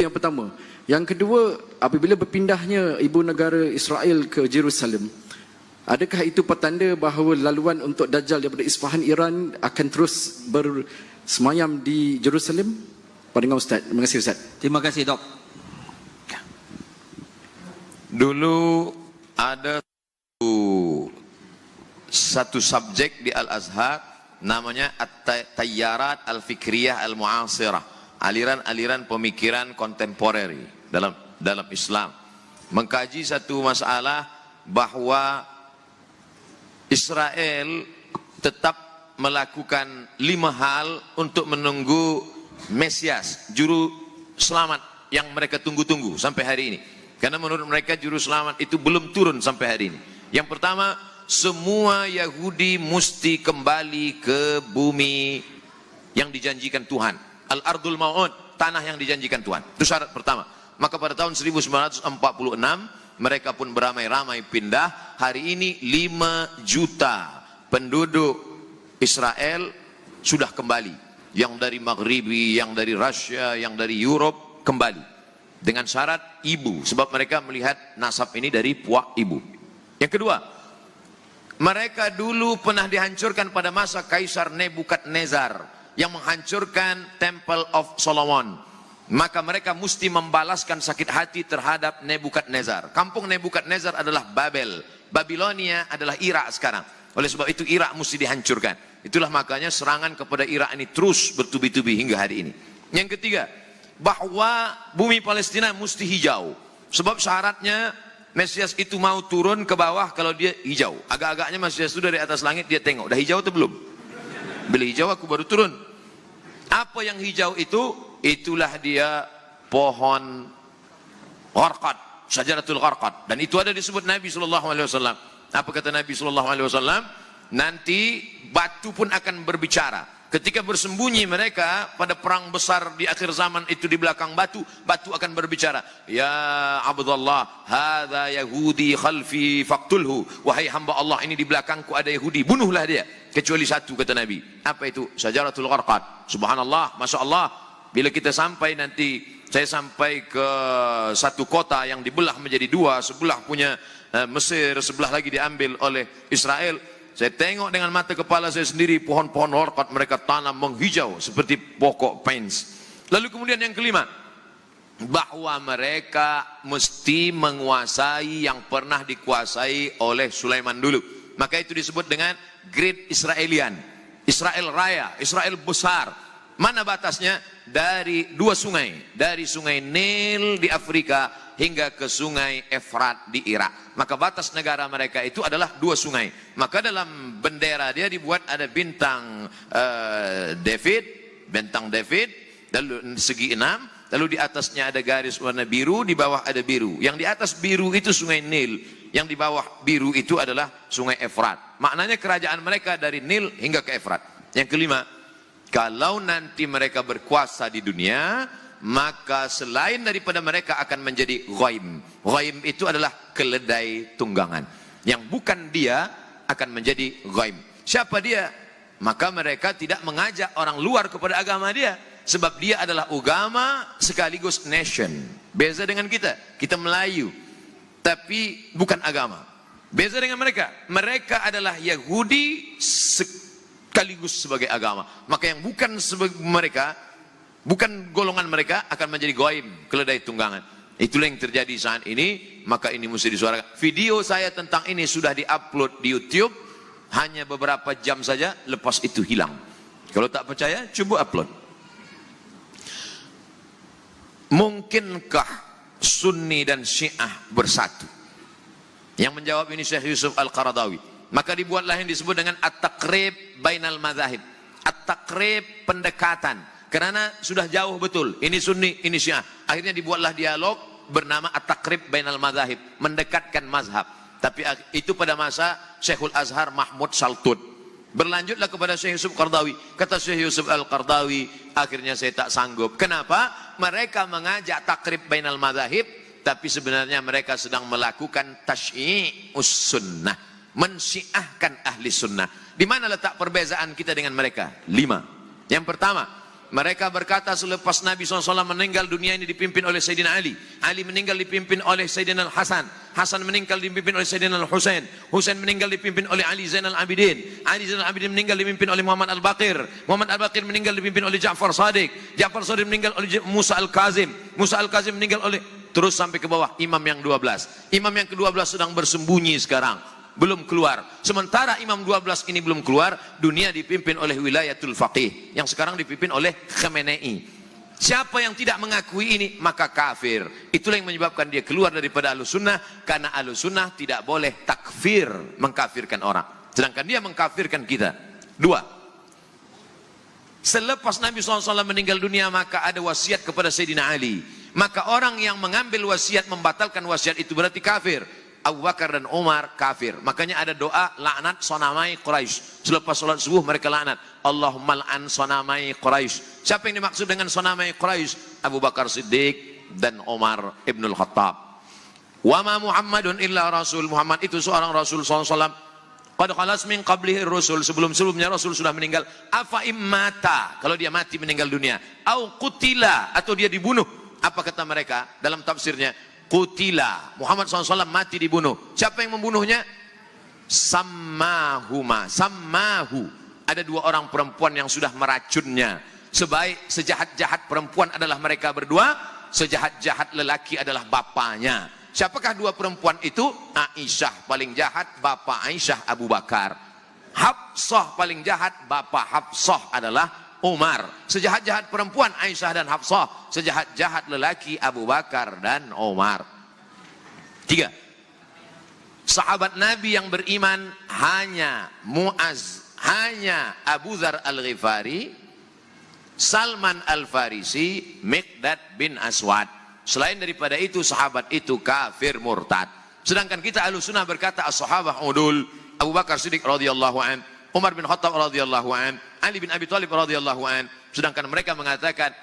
Yang pertama. Yang kedua, apabila berpindahnya ibu negara Israel ke Jerusalem, adakah itu petanda bahawa laluan untuk Dajjal daripada Isfahan, Iran akan terus bersemayam di Jerusalem? Pandangan Ustaz. Terima kasih Ustaz. Terima kasih Dok. Dulu ada satu subjek di Al-Azhar namanya At-Tayyarat Al-Fikriyah Al-Mu'asirah, aliran-aliran pemikiran kontemporer dalam Islam, mengkaji satu masalah bahwa Israel tetap melakukan 5 hal untuk menunggu Mesias, juru selamat yang mereka tunggu-tunggu sampai hari ini. Karena menurut mereka juru selamat itu belum turun sampai hari ini. Yang pertama, semua Yahudi mesti kembali ke bumi yang dijanjikan Tuhan. Al-Ardul Ma'ud, tanah yang dijanjikan Tuhan. Itu syarat pertama. Maka pada tahun 1946 mereka pun beramai-ramai pindah. Hari ini 5 juta penduduk Israel sudah kembali. Yang dari Maghribi, yang dari Rusia, yang dari Europe kembali. Dengan syarat ibu, sebab mereka melihat nasab ini dari puak ibu. Yang kedua, mereka dulu pernah dihancurkan pada masa Kaisar Nebukadnezar yang menghancurkan Temple of Solomon. Maka mereka mesti membalaskan sakit hati terhadap Nebukadnezar. Kampung Nebukadnezar adalah Babel, Babilonia adalah Irak sekarang. Oleh sebab itu Irak mesti dihancurkan. Itulah makanya serangan kepada Irak ini terus bertubi-tubi hingga hari ini. Yang ketiga, bahwa bumi Palestina mesti hijau. Sebab syaratnya Mesias itu mau turun ke bawah kalau dia hijau. Agak-agaknya Mesias itu dari atas langit dia tengok, dah hijau atau belum? Bila hijau aku baru turun. Apa yang hijau itu? Itulah dia pohon gharqad, syajaratul gharqad. Dan itu ada disebut Nabi SAW. Apa kata Nabi SAW? Nanti batu pun akan berbicara. Ketika bersembunyi mereka pada perang besar di akhir zaman itu di belakang batu, batu akan berbicara. Ya Abdullah, hadza Yahudi khalfi faqtulhu. Wahai hamba Allah, ini di belakangku ada Yahudi, bunuhlah dia. Kecuali satu, kata Nabi. Apa itu? Syajaratul gharqad. Subhanallah, Masya Allah. Bila kita sampai nanti, saya sampai ke satu kota yang dibelah menjadi 2, sebelah punya Mesir, sebelah lagi diambil oleh Israel. Saya tengok dengan mata kepala saya sendiri pohon-pohon gharqad mereka tanam menghijau seperti pokok pines. Lalu kemudian yang kelima, bahwa mereka mesti menguasai yang pernah dikuasai oleh Sulaiman dulu. Maka itu disebut dengan Great Israelian, Israel Raya, Israel besar. Mana batasnya? Dari 2 sungai, dari sungai Nil di Afrika hingga ke sungai Efrat di Irak. Maka batas negara mereka itu adalah 2 sungai. Maka dalam bendera dia dibuat ada bintang David, lalu segi 6, lalu di atasnya ada garis warna biru, di bawah ada biru. Yang di atas biru itu sungai Nil, yang di bawah biru itu adalah sungai Efrat. Maknanya kerajaan mereka dari Nil hingga ke Efrat. Yang kelima, kalau nanti mereka berkuasa di dunia, maka selain daripada mereka akan menjadi ghaim. Ghaim itu adalah keledai tunggangan. Yang bukan dia akan menjadi ghaim. Siapa dia? Maka mereka tidak mengajak orang luar kepada agama dia. Sebab dia adalah agama sekaligus nation. Beza dengan kita. Kita Melayu. Tapi bukan agama. Beza dengan mereka. Mereka adalah Yahudi sekaligus sebagai agama. Maka yang bukan sebagai mereka, bukan golongan mereka akan menjadi goim, keledai tunggangan. Itulah yang terjadi saat ini. Maka ini mesti disuarakan. Video saya tentang ini sudah diupload di YouTube. Hanya beberapa jam saja, lepas itu hilang. Kalau tak percaya, coba upload. Mungkinkah Sunni dan Syiah bersatu? Yang menjawab ini Syekh Yusuf Al-Qaradawi. Maka dibuatlah yang disebut dengan at-taqrib bainal mazahib. At-taqrib, pendekatan. Karena sudah jauh betul. Ini Sunni, ini Syiah. Akhirnya dibuatlah dialog bernama at-taqrib bainal mazahib. Mendekatkan mazhab. Tapi itu pada masa Syekhul Azhar Mahmud Saltud. Berlanjutlah kepada Syekh Yusuf Qaradawi. Kata Syekh Yusuf Al-Qaradawi, akhirnya saya tak sanggup. Kenapa? Mereka mengajak takrib bainal mazahib, tapi sebenarnya mereka sedang melakukan tasyyi'us sunnah. Mensyiahkan ahli sunnah. Di mana letak perbezaan kita dengan mereka? 5. Yang pertama, Mereka berkata selepas Nabi SAW meninggal, dunia ini dipimpin oleh Sayyidina Ali. Ali meninggal dipimpin oleh Sayyidina Al-Hasan. Hasan meninggal dipimpin oleh Sayyidina Al-Husain. Husain meninggal dipimpin oleh Ali Zainal Abidin. Ali Zainal Abidin meninggal dipimpin oleh Muhammad Al-Baqir. Muhammad Al-Baqir meninggal dipimpin oleh Ja'far Shadiq. Ja'far Shadiq meninggal oleh Musa Al-Kazim. Musa Al-Kazim meninggal oleh, terus sampai ke bawah, imam yang 12. Imam yang ke-12 sedang bersembunyi sekarang, belum keluar. Sementara imam 12 ini belum keluar, dunia dipimpin oleh wilayatul faqih yang sekarang dipimpin oleh Khamenei. Siapa yang tidak mengakui ini maka kafir. Itulah yang menyebabkan dia keluar daripada Ahlussunnah, karena Ahlussunnah tidak boleh takfir, mengkafirkan orang, sedangkan dia mengkafirkan kita. Dua, selepas Nabi SAW meninggal dunia maka ada wasiat kepada Sayyidina Ali. Maka orang yang mengambil wasiat membatalkan wasiat itu berarti kafir. Abu Bakar dan Umar kafir. Makanya ada doa laknat sonamai Quraisy. Selepas sholat subuh mereka laknat, Allahumma la'an sonamai Quraisy. Siapa yang dimaksud dengan sonamai Quraisy? Abu Bakar Siddiq dan Umar Ibnul Khattab. Wa ma Muhammadun illa rasul. Muhammad itu seorang Rasul SAW. Qad khalas min qablihi rusul. Sebelum-sebelumnya Rasul sudah meninggal. Afa immata, kalau dia mati meninggal dunia. Au qutila, atau dia dibunuh. Apa kata mereka dalam tafsirnya? Qutila, Muhammad SAW mati dibunuh. Siapa yang membunuhnya? Sammahuma, sammahu. Ada dua orang perempuan yang sudah meracunnya. Sejahat-jahat perempuan adalah mereka berdua, sejahat-jahat lelaki adalah bapaknya. Siapakah dua perempuan itu? Aisyah paling jahat, bapak Aisyah Abu Bakar. Hafsah paling jahat, bapak Hafsah adalah Umar. Sejahat-jahat perempuan Aisyah dan Hafsah, sejahat-jahat lelaki Abu Bakar dan Umar. Tiga, sahabat Nabi yang beriman hanya Muaz, hanya Abu Dzar Al-Ghifari, Salman Al-Farisi, Miqdad bin Aswad. Selain daripada itu sahabat itu kafir murtad. Sedangkan kita Ahlussunnah berkata as-sahabah udul. Abu Bakar Siddiq radhiyallahu an, Umar bin Khattab radhiyallahu an, Ali bin Abi Thalib radhiyallahu an. Sedangkan mereka mengatakan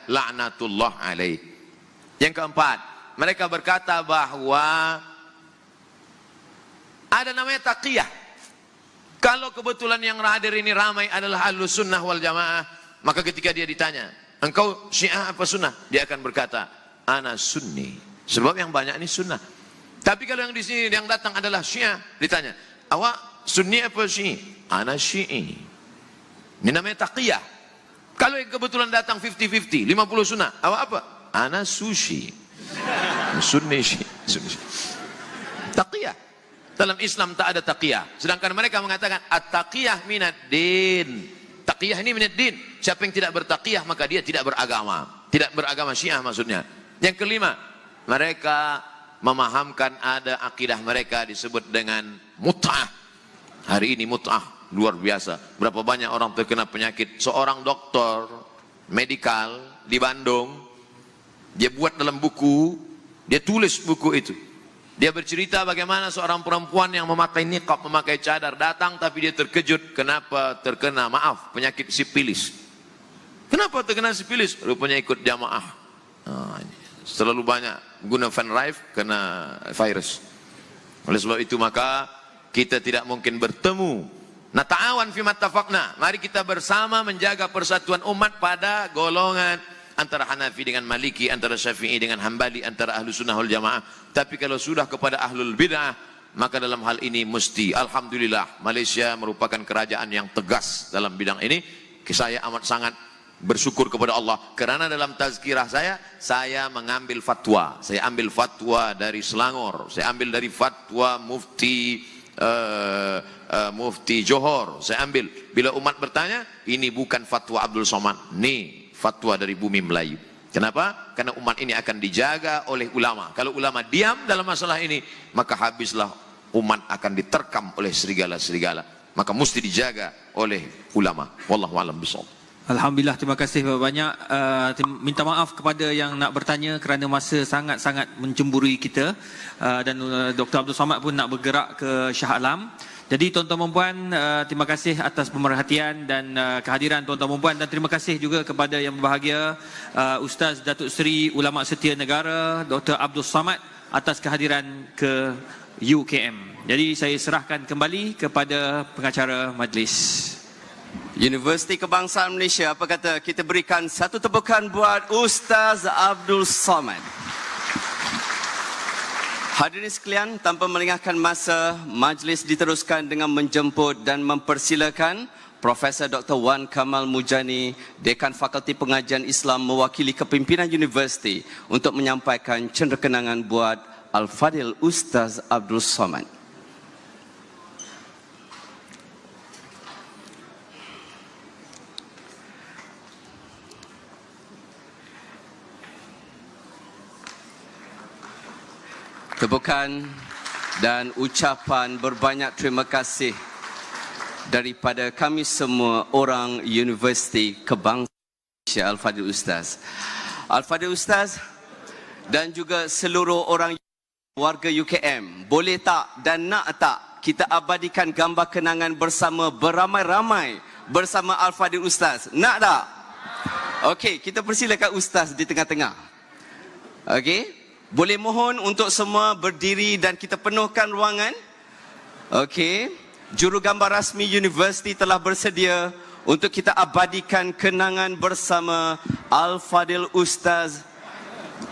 laknatullah alaih. Yang keempat, mereka berkata bahwa ada namanya taqiyah. Kalau kebetulan yang hadir ini ramai adalah Ahlussunnah wal Jamaah, maka ketika dia ditanya, engkau Syiah apa Sunnah? Dia akan berkata, ana Sunni. Sebab yang banyak ini Sunnah. Tapi kalau yang di sini yang datang adalah Syiah, ditanya, awak Sunni apa Syi'i? Ana Syi'i. Ini namanya taqiyah. Kalau yang kebetulan datang 50-50, 50 Sunnah, awak apa? Ana Sushi. Sunni Syi'i. Taqiyah. Dalam Islam tak ada taqiyah. Sedangkan mereka mengatakan at-taqiyah minad din. Taqiyah ini minad din. Siapa yang tidak bertaqiyah maka dia tidak beragama. Tidak beragama Syiah maksudnya. Yang kelima, mereka memahamkan ada akidah mereka disebut dengan mut'ah. Hari ini mut'ah luar biasa. Berapa banyak orang terkena penyakit. Seorang doktor medikal di Bandung, dia buat dalam buku, dia tulis buku itu. Dia bercerita bagaimana seorang perempuan yang memakai niqab, memakai cadar datang, tapi dia terkejut kenapa terkena, maaf, penyakit sipilis. Kenapa terkena sipilis? Rupanya ikut jamaah. Terlalu banyak guna Van Rife kena virus. Oleh sebab itu maka kita tidak mungkin bertemu. Nata'awan fi mattafaqna. Mari kita bersama menjaga persatuan umat pada golongan antara Hanafi dengan Maliki, antara Syafi'i dengan Hambali, antara Ahlussunnah wal Jamaah. Tapi kalau sudah kepada Ahlul Bid'ah, maka dalam hal ini mesti, alhamdulillah, Malaysia merupakan kerajaan yang tegas dalam bidang ini. Saya amat sangat bersyukur kepada Allah, kerana dalam tazkirah saya mengambil fatwa. Saya ambil fatwa dari Selangor, saya ambil dari fatwa Mufti Johor, saya ambil. Bila umat bertanya, ini bukan fatwa Abdul Somad, ini fatwa dari bumi Melayu. Kenapa? Karena umat ini akan dijaga oleh ulama. Kalau ulama diam dalam masalah ini, maka habislah umat akan diterkam oleh serigala-serigala. Maka mesti dijaga oleh ulama. Wallahu a'lam bishawab. Alhamdulillah, terima kasih banyak. Minta maaf kepada yang nak bertanya kerana masa sangat-sangat mencemburui kita. Dan Dr. Abdul Somad pun nak bergerak ke Shah Alam. Jadi tuan-tuan dan puan, terima kasih atas pemerhatian dan kehadiran tuan-tuan dan puan, dan terima kasih juga kepada yang berbahagia Ustaz Datuk Seri Ulama Setia Negara Dr. Abdul Somad atas kehadiran ke UKM. Jadi saya serahkan kembali kepada pengacara majlis. Universiti Kebangsaan Malaysia, apa kata kita berikan satu tepukan buat Ustaz Abdul Somad. Hadirin sekalian, tanpa melengahkan masa, majlis diteruskan dengan menjemput dan mempersilakan Profesor Dr. Wan Kamal Mujani, Dekan Fakulti Pengajian Islam mewakili kepimpinan universiti untuk menyampaikan cendekenangan buat Al-Fadil Ustaz Abdul Somad. Tepukan dan ucapan berbanyak terima kasih daripada kami semua orang Universiti Kebangsaan Malaysia Al-Fadil Ustaz. Al-Fadil Ustaz dan juga seluruh orang warga UKM, boleh tak dan nak tak kita abadikan gambar kenangan bersama beramai-ramai bersama Al-Fadil Ustaz? Nak tak? Okey, kita persilakan Ustaz di tengah-tengah. Okey. Boleh mohon untuk semua berdiri dan kita penuhkan ruangan. Okey. Jurugambar rasmi universiti telah bersedia untuk kita abadikan kenangan bersama Al-Fadil Ustaz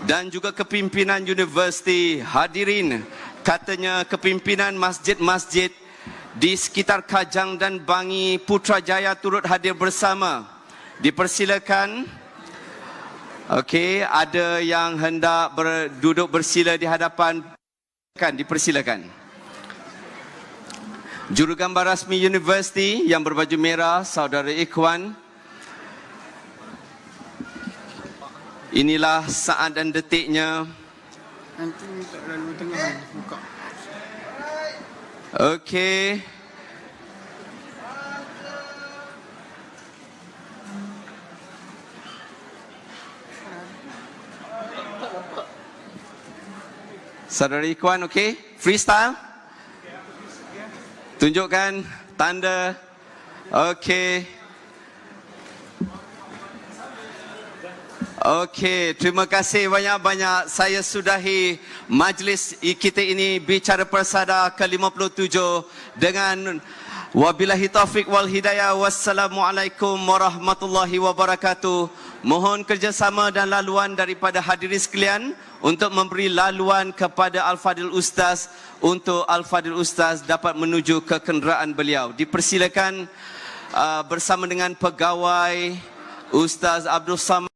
dan juga kepimpinan universiti. Hadirin, katanya kepimpinan masjid-masjid di sekitar Kajang dan Bangi Putrajaya turut hadir bersama. Dipersilakan. Okey, ada yang hendak duduk bersila di hadapan, kan dipersilakan. Jurugambar rasmi universiti yang berbaju merah, Saudara Ikhwan. Inilah saat dan detiknya. Nanti tak lalu tengah buka. Okey. Saudara Ikhwan, okey? Freestyle? Tunjukkan tanda. Okey. Okey, terima kasih banyak-banyak. Saya sudahi majlis kita ini bicara persada ke-57 dengan wabillahi taufiq wal hidayah. Wassalamualaikum warahmatullahi wabarakatuh. Mohon kerjasama dan laluan daripada hadirin sekalian untuk memberi laluan kepada Al-Fadil Ustaz untuk Al-Fadil Ustaz dapat menuju ke kenderaan beliau. Dipersilakan bersama dengan pegawai Ustaz Abdul Somad